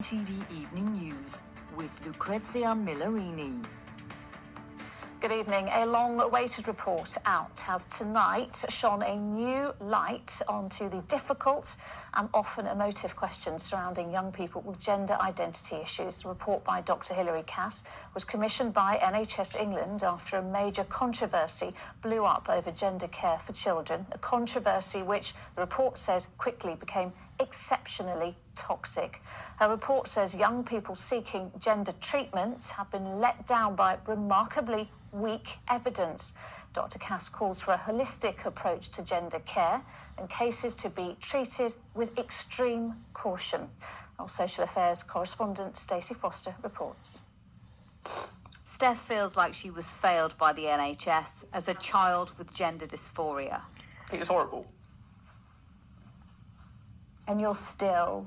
ITV Evening News with Lucrezia Millarini. Good evening. A long-awaited report out has tonight shone a new light onto the difficult and often emotive questions surrounding young people with gender identity issues. The report by Dr. Hilary Cass was commissioned by NHS England after a major controversy blew up over gender care for children, a controversy which the report says quickly became exceptionally toxic. Her report says young people seeking gender treatment have been let down by remarkably weak evidence. Dr. Cass calls for a holistic approach to gender care and cases to be treated with extreme caution. Our social affairs correspondent Stacey Foster reports. Steph feels like she was failed by the NHS as a child with gender dysphoria. It's horrible. And you're still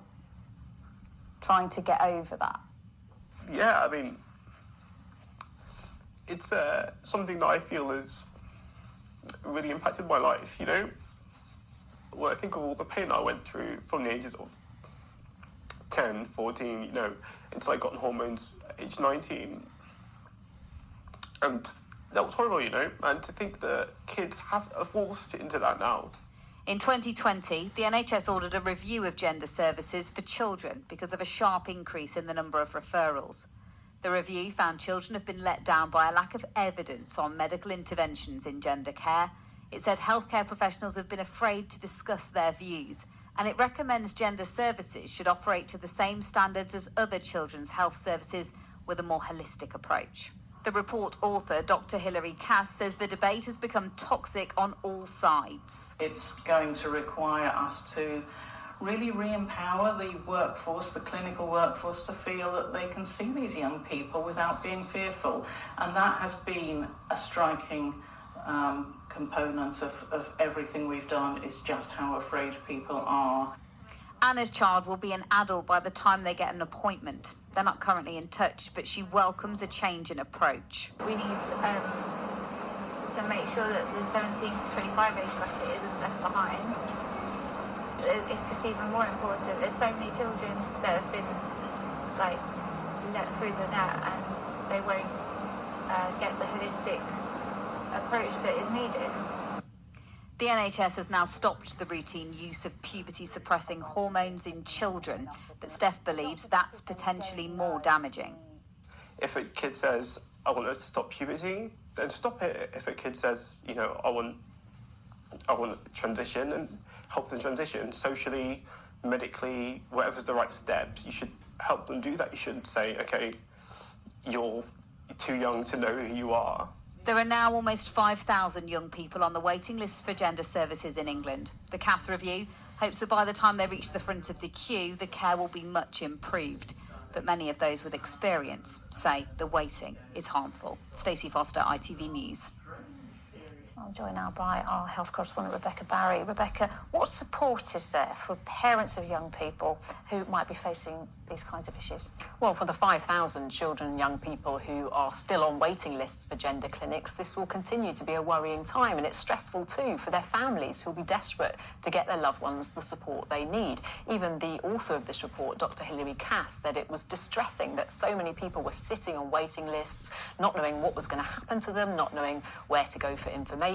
trying to get over that? Yeah, I mean, it's something that I feel has really impacted my life, you know? When I think of all the pain I went through from the ages of 10, 14, you know, until I got on hormones at age 19. And that was horrible, you know? And to think that kids are forced into that now. In 2020, the NHS ordered a review of gender services for children because of a sharp increase in the number of referrals. The review found children have been let down by a lack of evidence on medical interventions in gender care. It said healthcare professionals have been afraid to discuss their views, and it recommends gender services should operate to the same standards as other children's health services with a more holistic approach. The report author, Dr. Hilary Cass, says the debate has become toxic on all sides. It's going to require us to really re-empower the workforce, the clinical workforce, to feel that they can see these young people without being fearful. And that has been a striking component of everything we've done, is just how afraid people are. Anna's child will be an adult by the time they get an appointment. They're not currently in touch, but she welcomes a change in approach. We need to make sure that the 17 to 25 age bracket isn't left behind. It's just even more important. There's so many children that have been let through the net, and they won't get the holistic approach that is needed. The NHS has now stopped the routine use of puberty-suppressing hormones in children, but Steph believes that's potentially more damaging. If a kid says, I want to stop puberty, then stop it. If a kid says, you know, I want to transition, and help them transition socially, medically, whatever's the right steps, you should help them do that. You shouldn't say, okay, you're too young to know who you are. There are now almost 5,000 young people on the waiting list for gender services in England. The Cass Review hopes that by the time they reach the front of the queue, the care will be much improved. But many of those with experience say the waiting is harmful. Stacey Foster, ITV News. I'm joined now by our health correspondent, Rebecca Barry. Rebecca, what support is there for parents of young people who might be facing these kinds of issues? Well, for the 5,000 children and young people who are still on waiting lists for gender clinics, this will continue to be a worrying time, and it's stressful too for their families who will be desperate to get their loved ones the support they need. Even the author of this report, Dr. Hilary Cass, said it was distressing that so many people were sitting on waiting lists, not knowing what was going to happen to them, not knowing where to go for information,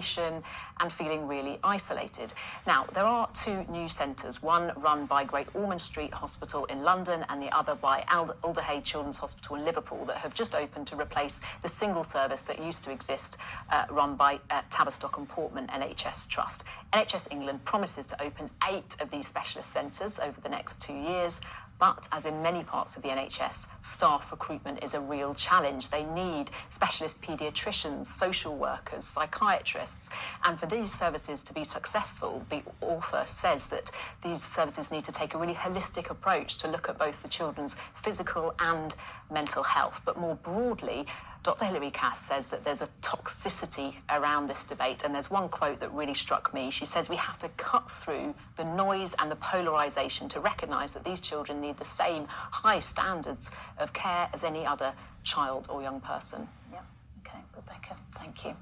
and feeling really isolated. Now, there are two new centres, one run by Great Ormond Street Hospital in London and the other by Alderhay Children's Hospital in Liverpool, that have just opened to replace the single service that used to exist run by Tavistock and Portman NHS Trust. NHS England promises to open 8 of these specialist centres over the next 2 years. But, as in many parts of the NHS, staff recruitment is a real challenge. They need specialist paediatricians, social workers, psychiatrists. And for these services to be successful, the author says that these services need to take a really holistic approach to look at both the children's physical and mental health. But more broadly, Dr. Hilary Cass says that there's a toxicity around this debate, and there's one quote that really struck me. She says we have to cut through the noise and the polarisation to recognise that these children need the same high standards of care as any other child or young person. Yeah, okay, Rebecca, thank you.